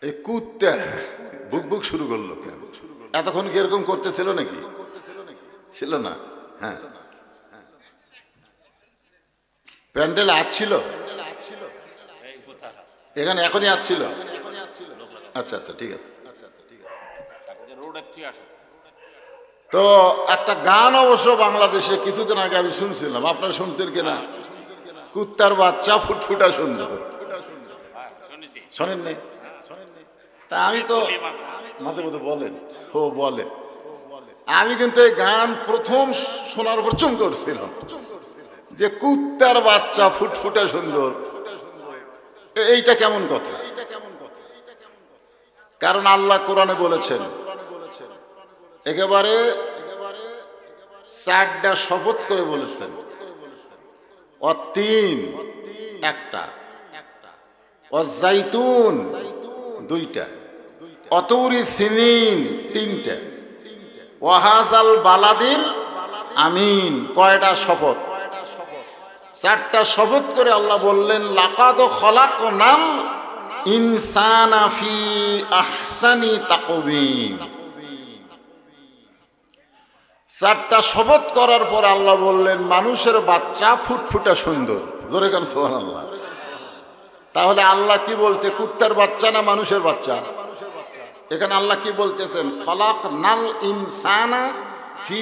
এই কুত্তা বুক বুক শুরু করলো কেন? এতক্ষণ কি এরকম করতেছিল নাকি? ছিল না। হ্যাঁ, প্যান্ডেল আসছিল এখানে, এখনই আসছিল। আচ্ছা আচ্ছা, ঠিক আছে। তো একটা গান অবশ্য বাংলাদেশে কিছুদিন আগে আমি শুনছিলাম, আপনারা শুনছেন কিনা? কুত্তার বাচ্চা ফুটফুটা সুন্দর, শোনেন নাই? তা আমি তো মাঝে মধ্যে বলেন, ও বলে, আমি কিন্তু এই গান প্রথম শোনার পর চুম করছিলাম যে কুত্তার বাচ্চা ফুটফুটা সুন্দর, এইটা কেমন কথা? কারণ আল্লাহ কোরআনে বলেছেন একেবারে চারটা শপথ করে বলেছেন, অতীন একটা, অজাইতুন দুইটা, অতৌরি সিনিন তিনটা, ওয়াহাজাল বালাদিল আমিন। কয়টা শপথ? চারটা শপথ করে আল্লাহ বললেন লাকাদ খলাকনাল ইনসানা ফি আহসানি তাকওয়িম। চারটা শপথ করার পর আল্লাহ বললেন মানুষের বাচ্চা ফুটফুটা সুন্দর। জোরে কান সুবহানাল্লাহ। তাহলে আল্লাহ কি বলছে, কুত্তার বাচ্চা না মানুষের বাচ্চা? এখানে আল্লাহ কি বলতেছেন? খলাকনাল ইনসানা ফি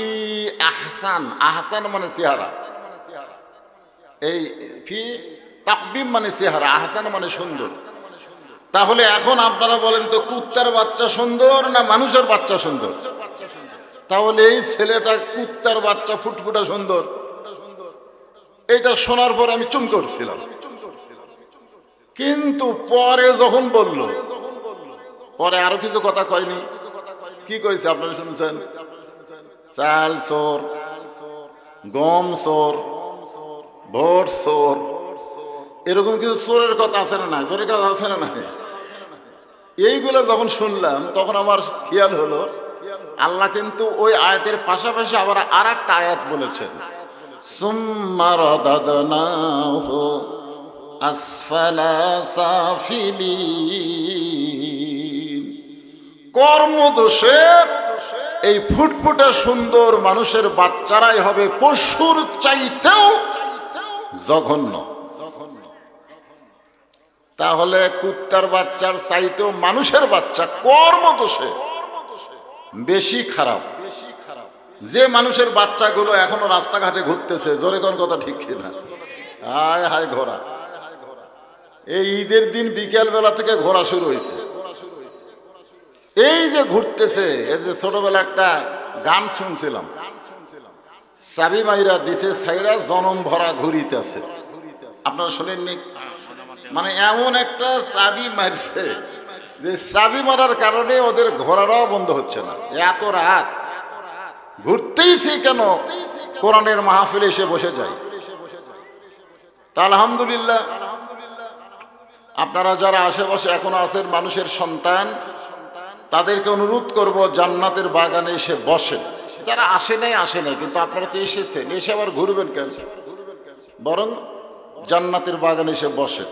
আহসান। আহসান মানে চেহারা, এই ফি তাকবিম মানে চেহারা, আহসান মানে সুন্দর। তাহলে এখন আপনারা বলেন তো কুত্তার বাচ্চা সুন্দর না মানুষের বাচ্চা সুন্দর? তাহলে এই ছেলেটা কুত্তার বাচ্চা ফুটফুটা সুন্দর, এটা শোনার পর আমি চুম করছিলাম। কিন্তু পরে যখন বলল, পরে আরো কিছু কথা কয়নি। কি কইছে আপনারা শুনছেন? চাল চোর, গম চোর, ভোট চোর, এরকম কিছু চোরের কথা আছে না নাই? চোরের কথা আছে না নাই? এইগুলো যখন শুনলাম তখন আমার খেয়াল হলো আল্লাহ কিন্তু ওই আয়াতের পাশাপাশি আবার আর একটা আয়াত বলেছেন, সুম্মা রাদাদনাহু আসফালা সাফিলিন। কর্মদোষে এই ফুটফুটে সুন্দর মানুষের বাচ্চারাই হবে পশুর চাইতেও জঘন্য। তাহলে কুত্তার বাচ্চার চাইতেও মানুষের বাচ্চা কর্মদোষে বেশি খারাপ। যে মানুষের বাচ্চাগুলো এখনো রাস্তাঘাটে ঘুরতেছে, জোরে কোন কথা ঠিক কিনা? হায় হায় ঘোড়া, এই ঈদের দিন বিকেল বেলা থেকে ঘোরা শুরু হয়েছে। এই যে ঘুরতেছে, এই যে ছোটবেলা একটা গান শুনছিলাম, চাবি মাইরা দিছে সাইরা জনম ভরা ঘুরিতেছে। আপনারা শোনেননি? মানে এমন একটা চাবি মারছে যে চাবি মারার কারণে ওদের ঘোরাটাও বন্ধ হচ্ছে না। এত রাত ঘুরতেইছি কেন? কোরআনের মাহফিলে এসে বসে যায়। তা আলহামদুলিল্লাহ, আপনারা যারা আশেপাশে এখনো আছেন মানুষের সন্তান, তাদেরকে অনুরোধ করব জান্নাতের বাগানে এসে বসেন। যারা আসে নাই কিন্তু আপনারা তো এসেছেন, এসে আবার ঘুরবেন কেন? বরং জান্নাতের বাগানে এসে বসেন।